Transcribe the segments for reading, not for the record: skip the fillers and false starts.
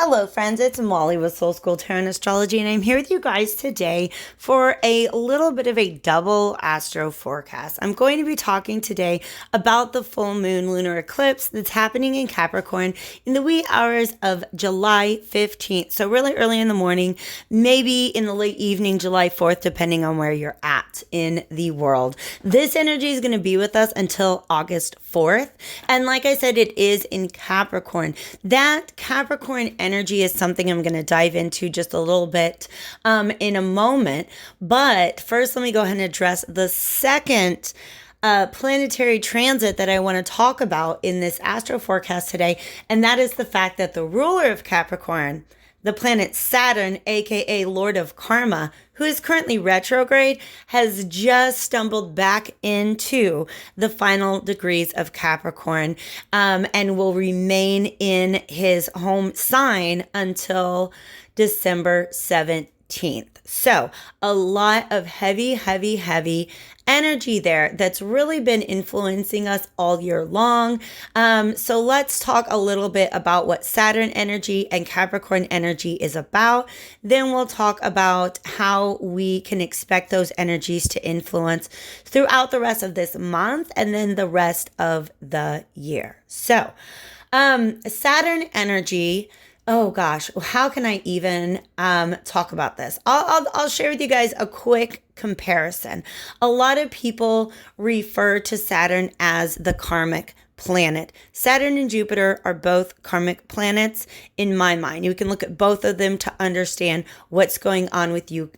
Hello friends, it's Molly with Soul School Tarot and Astrology, and I'm here with you guys today for a little bit of a double astro forecast. I'm going to be talking today about the full moon lunar eclipse that's happening in Capricorn in the wee hours of July 15th. So really early in the morning, maybe in the late evening, July 4th, depending on where you're at in the world. This energy is going to be with us until August 4th. And like I said, it is in Capricorn. That Capricorn energy is something I'm going to dive into just a little bit in a moment. But first, let me go ahead and address the second planetary transit that I want to talk about in this astro forecast today. And that is the fact that the ruler of Capricorn, the planet Saturn, aka Lord of Karma, who is currently retrograde, has just stumbled back into the final degrees of Capricorn and will remain in his home sign until December 17th. So a lot of heavy energy there that's really been influencing us all year long. So let's talk a little bit about what Saturn energy and Capricorn energy is about. Then we'll talk about how we can expect those energies to influence throughout the rest of this month and then the rest of the year. So Saturn energy. Oh gosh, how can I even talk about this? I'll share with you guys a quick comparison. A lot of people refer to Saturn as the karmic planet. Saturn and Jupiter are both karmic planets in my mind. You can look at both of them to understand what's going on with you,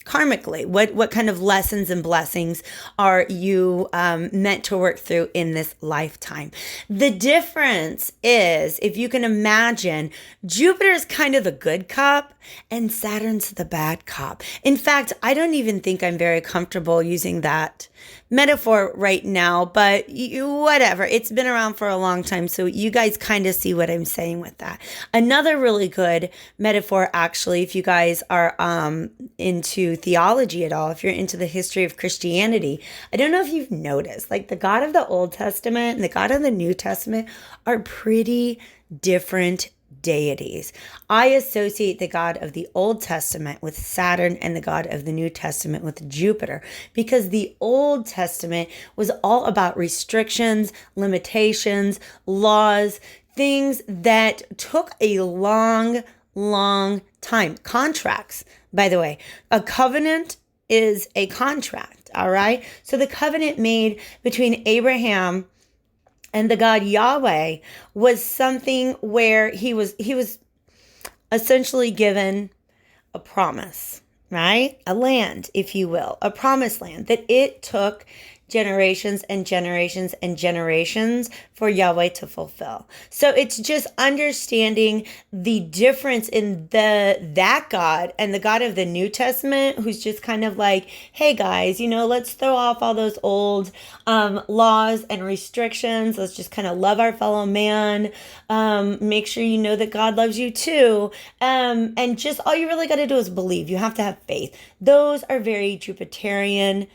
karmically, what kind of lessons and blessings are you meant to work through in this lifetime. The difference is, if you can imagine, Jupiter's kind of the good cop and Saturn's the bad cop. In fact, I don't even think I'm very comfortable using that metaphor right now, but whatever. It's been around for a long time, so you guys kind of see what I'm saying with that. Another really good metaphor, actually, if you guys are into theology at all, if you're into the history of Christianity, I don't know if you've noticed, like the God of the Old Testament and the God of the New Testament are pretty different deities. I associate the God of the Old Testament with Saturn and the God of the New Testament with Jupiter, because the Old Testament was all about restrictions, limitations, laws, things that took a long time. Contracts, by the way. A covenant is a contract, all right? So the covenant made between Abraham and the God Yahweh was something where he was essentially given a promise, right? A land, if you will, a promised land that it took generations and generations and generations for Yahweh to fulfill. So it's just understanding the difference in that God and the God of the New Testament, who's just kind of like, hey guys, let's throw off all those old laws and restrictions. Let's just kind of love our fellow man. Make sure you know that God loves you too. And just all you really got to do is believe. You have to have faith. Those are very Jupiterian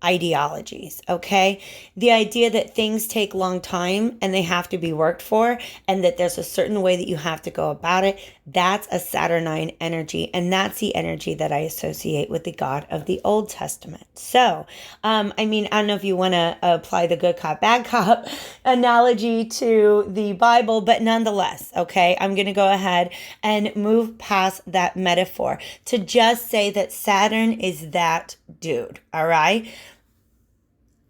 ideologies, okay? The idea that things take long time and they have to be worked for, and that there's a certain way that you have to go about it, that's a Saturnine energy, and that's the energy that I associate with the God of the Old Testament. So, I don't know if you want to apply the good cop, bad cop analogy to the Bible, but nonetheless, okay, I'm going to go ahead and move past that metaphor to just say that Saturn is that dude, all right?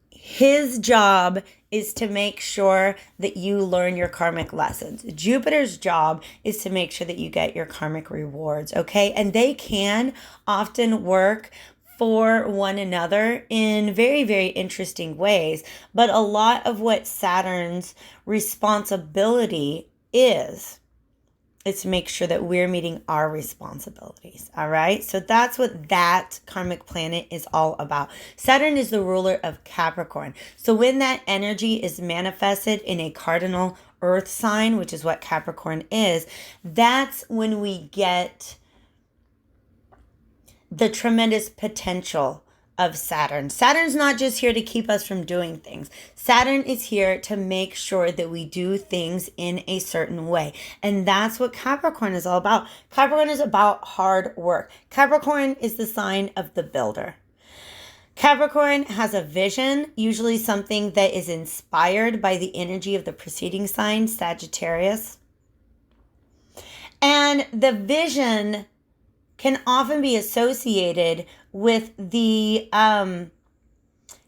His job is to make sure that you learn your karmic lessons. Jupiter's job is to make sure that you get your karmic rewards, okay? And they can often work for one another in very interesting ways. But a lot of what Saturn's responsibility is to make sure that we're meeting our responsibilities, all right? So that's what that karmic planet is all about. Saturn is the ruler of Capricorn. So when that energy is manifested in a cardinal earth sign, which is what Capricorn is, that's when we get the tremendous potential of Saturn. Saturn's not just here to keep us from doing things. Saturn is here to make sure that we do things in a certain way. And that's what Capricorn is all about. Capricorn is about hard work. Capricorn is the sign of the builder. Capricorn has a vision, usually something that is inspired by the energy of the preceding sign, Sagittarius. And the vision can often be associated with the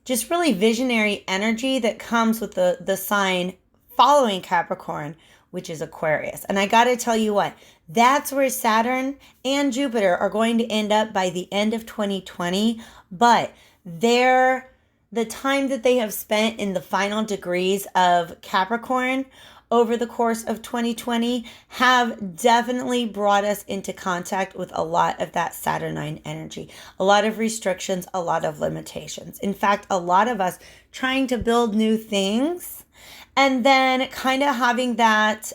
just really visionary energy that comes with the sign following Capricorn, which is Aquarius. And I got to tell you what, that's where Saturn and Jupiter are going to end up by the end of 2020. But the time that they have spent in the final degrees of Capricorn over the course of 2020 have definitely brought us into contact with a lot of that Saturnine energy, a lot of restrictions, a lot of limitations. In fact, a lot of us trying to build new things and then kind of having that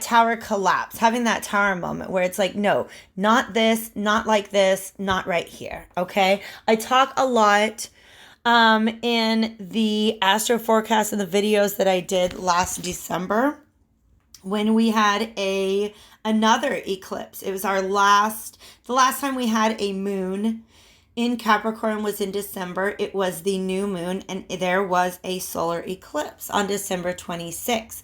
tower collapse, having that tower moment where it's like, no, not this, not like this, not right here. Okay. I talk a lot in the AstroForecast and the videos that I did last December when we had another eclipse. It was the last time we had a moon in Capricorn was in December. It was the new moon and there was a solar eclipse on December 26th.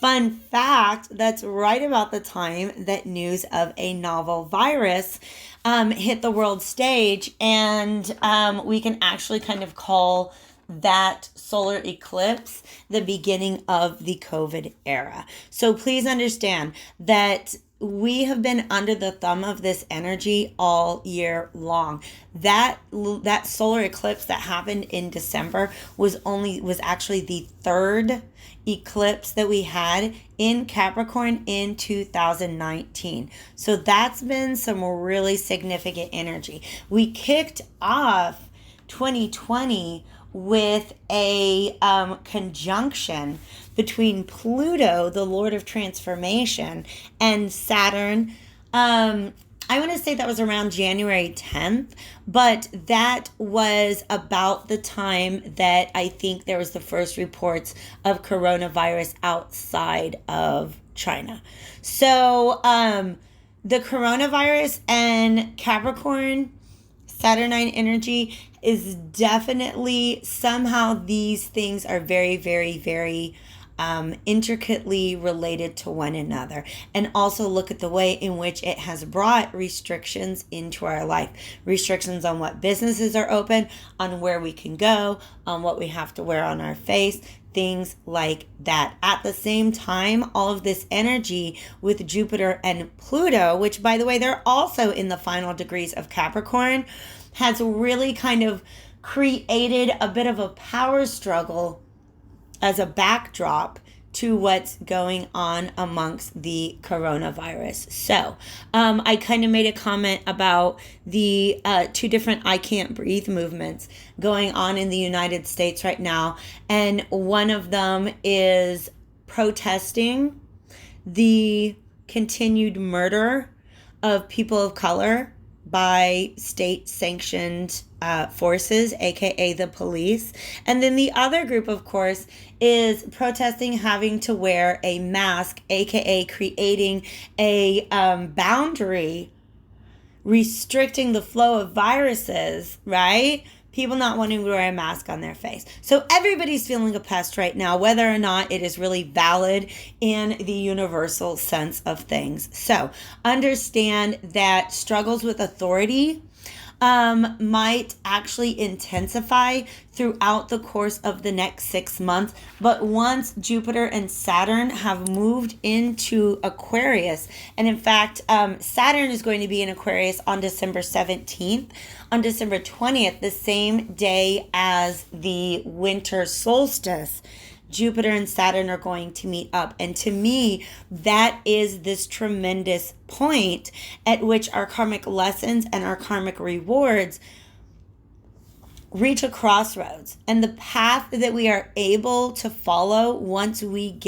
Fun fact, that's right about the time that news of a novel virus hit the world stage, and we can actually kind of call that solar eclipse the beginning of the COVID era. So please understand that we have been under the thumb of this energy all year long. That solar eclipse that happened in December was actually the third eclipse that we had in Capricorn in 2019. So that's been some really significant energy. We kicked off 2020 with a conjunction between Pluto, the Lord of Transformation, and Saturn. I want to say that was around January 10th, but that was about the time that I think there was the first reports of coronavirus outside of China. So the coronavirus and Capricorn, Saturnine energy is definitely, somehow these things are very, very, very intricately related to one another. And also look at the way in which it has brought restrictions into our life. Restrictions on what businesses are open, on where we can go, on what we have to wear on our face, things like that. At the same time, all of this energy with Jupiter and Pluto, which by the way, they're also in the final degrees of Capricorn, has really kind of created a bit of a power struggle as a backdrop to what's going on amongst the coronavirus. So I kind of made a comment about the two different I can't breathe movements going on in the United States right now. And one of them is protesting the continued murder of people of color by state-sanctioned forces, aka the police. And then the other group, of course, is protesting having to wear a mask, aka creating a boundary restricting the flow of viruses, right? People not wanting to wear a mask on their face. So everybody's feeling oppressed right now, whether or not it is really valid in the universal sense of things. So understand that struggles with authority might actually intensify throughout the course of the next 6 months. But once Jupiter and Saturn have moved into Aquarius, and in fact, Saturn is going to be in Aquarius on December 17th, on December 20th, the same day as the winter solstice, Jupiter and Saturn are going to meet up. And to me, that is this tremendous point at which our karmic lessons and our karmic rewards reach a crossroads, and the path that we are able to follow once we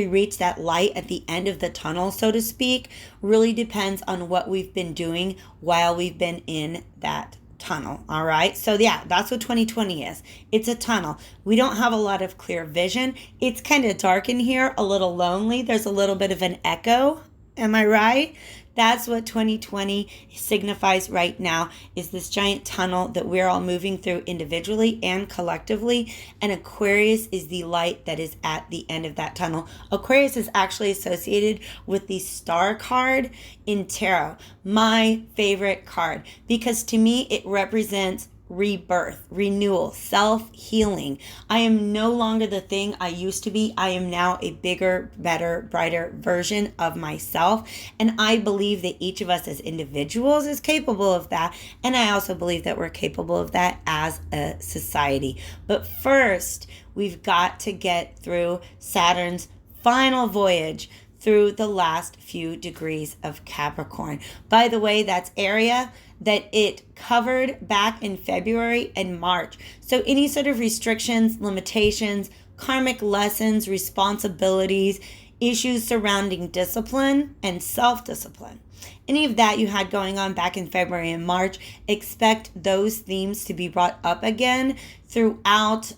reach that light at the end of the tunnel, so to speak, really depends on what we've been doing while we've been in that tunnel. All right. So yeah, that's what 2020 is. It's a tunnel. We don't have a lot of clear vision. It's kind of dark in here, a little lonely. There's a little bit of an echo. Am I right? That's what 2020 signifies right now, is this giant tunnel that we're all moving through individually and collectively. And Aquarius is the light that is at the end of that tunnel. Aquarius is actually associated with the star card in tarot, my favorite card, because to me it represents rebirth, renewal, self-healing. I am no longer the thing I used to be. I am now a bigger, better, brighter version of myself. And I believe that each of us as individuals is capable of that. And I also believe that we're capable of that as a society. But first, we've got to get through Saturn's final voyage through the last few degrees of Capricorn. By the way, that's area that it covered back in February and March. So any sort of restrictions, limitations, karmic lessons, responsibilities, issues surrounding discipline and self-discipline, any of that you had going on back in February and March, expect those themes to be brought up again throughout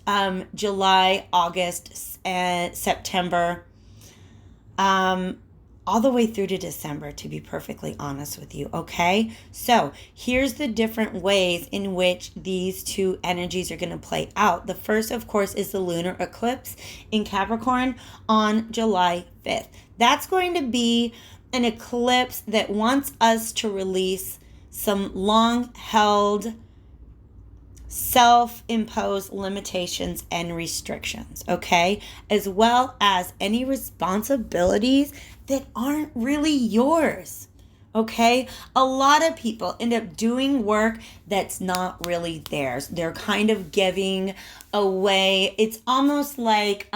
July, August, and September, all the way through to December, to be perfectly honest with you, okay? So here's the different ways in which these two energies are going to play out. The first, of course, is the lunar eclipse in Capricorn on July 5th. That's going to be an eclipse that wants us to release some long-held self-imposed limitations and restrictions, okay? As well as any responsibilities that aren't really yours, okay? A lot of people end up doing work that's not really theirs. They're kind of giving away. It's almost like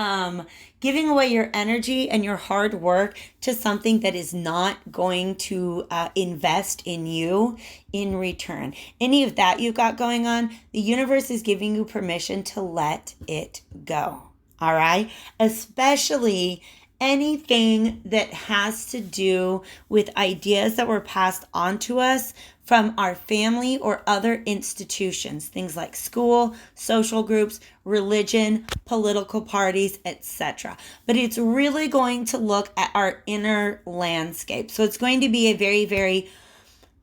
giving away your energy and your hard work to something that is not going to invest in you in return. Any of that you've got going on, the universe is giving you permission to let it go, all right? Especially anything that has to do with ideas that were passed on to us from our family or other institutions, things like school, social groups, religion, political parties, etc. But it's really going to look at our inner landscape. So it's going to be a very, very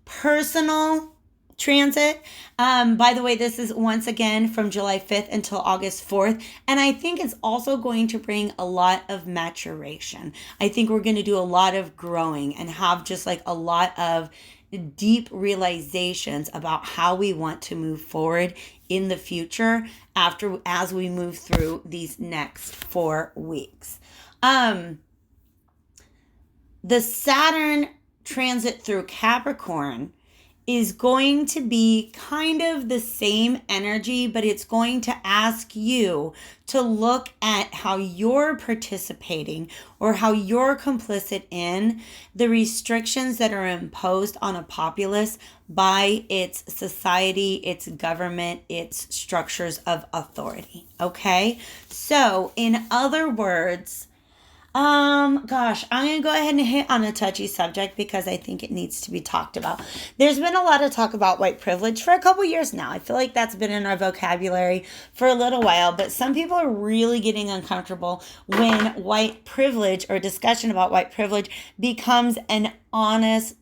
personal transit. By the way, this is once again from July 5th until August 4th. And I think it's also going to bring a lot of maturation. I think we're going to do a lot of growing and have just like a lot of deep realizations about how we want to move forward in the future as we move through these next 4 weeks. The Saturn transit through Capricorn is going to be kind of the same energy, but it's going to ask you to look at how you're participating or how you're complicit in the restrictions that are imposed on a populace by its society, its government, its structures of authority. Okay? So, in other words, I'm going to go ahead and hit on a touchy subject because I think it needs to be talked about. There's been a lot of talk about white privilege for a couple years now. I feel like that's been in our vocabulary for a little while, but some people are really getting uncomfortable when white privilege or discussion about white privilege becomes an honest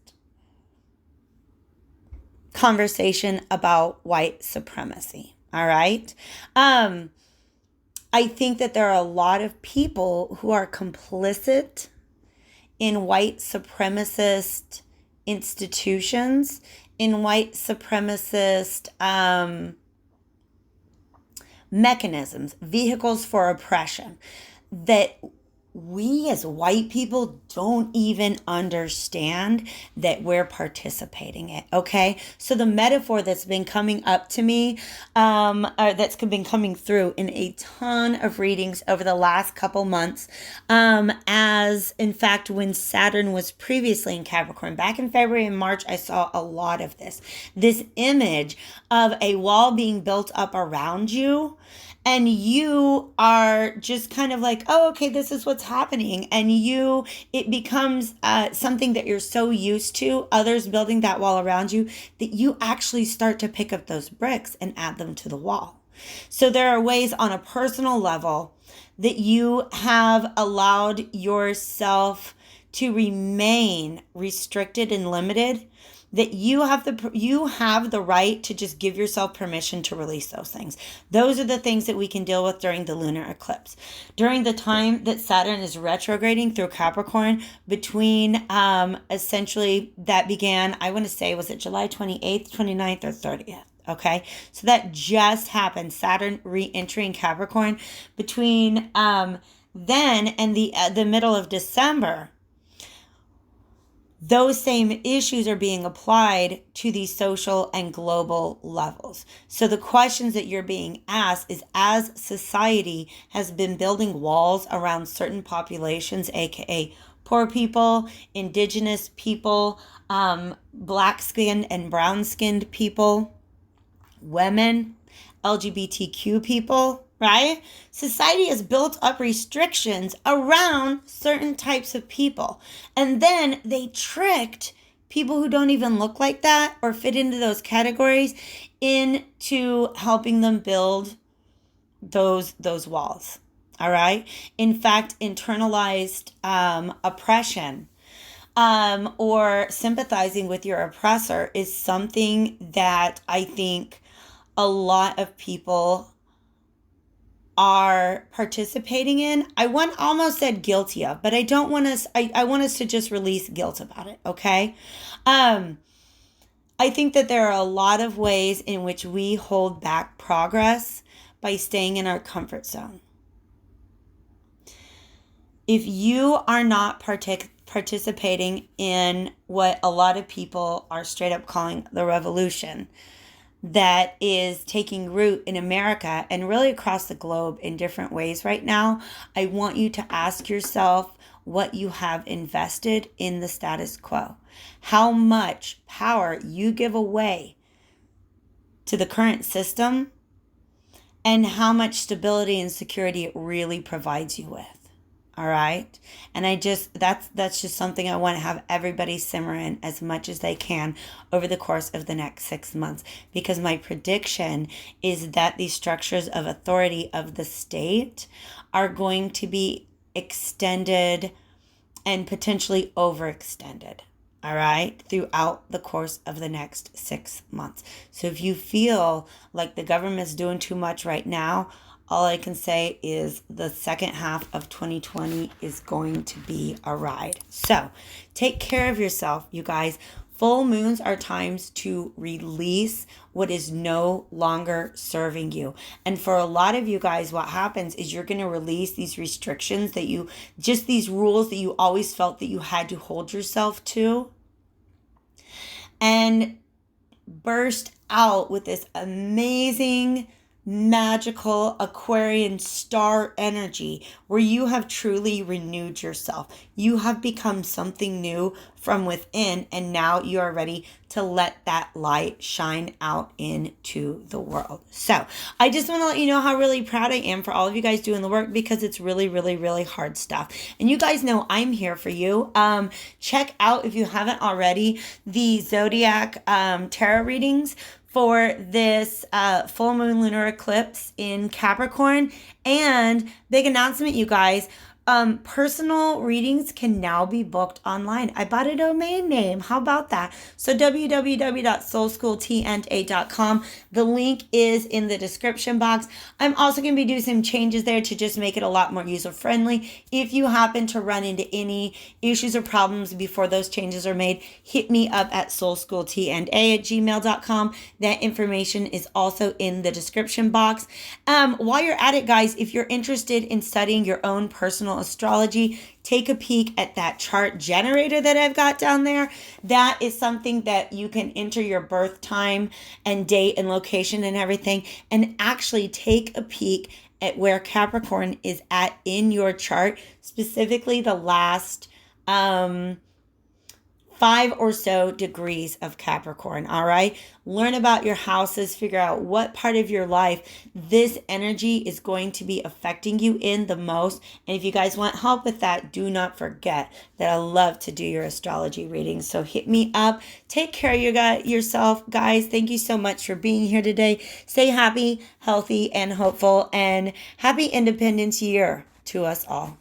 conversation about white supremacy. All right? I think that there are a lot of people who are complicit in white supremacist institutions, in white supremacist mechanisms, vehicles for oppression, that we as white people don't even understand that we're participating in, okay? So the metaphor that's been coming up to me, or that's been coming through in a ton of readings over the last couple months, as as, in fact, when Saturn was previously in Capricorn. Back in February and March, I saw a lot of this image of a wall being built up around you. And you are just kind of like, oh, okay, this is what's happening. And it becomes something that you're so used to, others building that wall around you, that you actually start to pick up those bricks and add them to the wall. So there are ways on a personal level that you have allowed yourself to remain restricted and limited, that you have the right to just give yourself permission to release those things. Those are the things that we can deal with during the lunar eclipse. During the time that Saturn is retrograding through Capricorn, between essentially that began, I want to say, was it July 28th, 29th, or 30th? Okay, so that just happened. Saturn re-entering Capricorn between then and the middle of December. Those same issues are being applied to the social and global levels. So the questions that you're being asked is, as society has been building walls around certain populations, aka poor people, indigenous people, black-skinned and brown-skinned people, women, LGBTQ people, right? Society has built up restrictions around certain types of people. And then they tricked people who don't even look like that or fit into those categories into helping them build those walls. All right? In fact, internalized oppression or sympathizing with your oppressor is something that I think a lot of people are participating in. I almost said guilty of, but I don't want us, I want us to just release guilt about it, okay? I think that there are a lot of ways in which we hold back progress by staying in our comfort zone. If you are not participating in what a lot of people are straight up calling the revolution, that is taking root in America and really across the globe in different ways right now, I want you to ask yourself what you have invested in the status quo. How much power you give away to the current system and how much stability and security it really provides you with. All right. And that's just something I want to have everybody simmer in as much as they can over the course of the next 6 months, because my prediction is that these structures of authority of the state are going to be extended and potentially overextended. All right, throughout the course of the next 6 months. So if you feel like the government's doing too much right now, all I can say is the second half of 2020 is going to be a ride. So take care of yourself, you guys. Full moons are times to release what is no longer serving you. And for a lot of you guys, what happens is you're going to release these restrictions these rules that you always felt that you had to hold yourself to, and burst out with this amazing, magical Aquarian star energy where you have truly renewed yourself. You have become something new from within, and now you are ready to let that light shine out into the world. So I just want to let you know how really proud I am for all of you guys doing the work, because it's really, really, really hard stuff. And you guys know I'm here for you. Check out, if you haven't already, the Zodiac tarot readings for this full moon lunar eclipse in Capricorn. And big announcement, you guys. Personal readings can now be booked online. I bought a domain name. How about that? So www.soulschooltna.com. The link is in the description box. I'm also going to be doing some changes there to just make it a lot more user-friendly. If you happen to run into any issues or problems before those changes are made, hit me up at soulschooltna@gmail.com. That information is also in the description box. While you're at it, guys, if you're interested in studying your own personal astrology, take a peek at that chart generator that I've got down there. That is something that you can enter your birth time and date and location and everything, and actually take a peek at where Capricorn is at in your chart, specifically the last 5 or so degrees of Capricorn. All right. Learn about your houses, figure out what part of your life this energy is going to be affecting you in the most. And if you guys want help with that, do not forget that I love to do your astrology readings. So hit me up. Take care of yourself, guys. Thank you so much for being here today. Stay happy, healthy, and hopeful. And happy Independence Year to us all.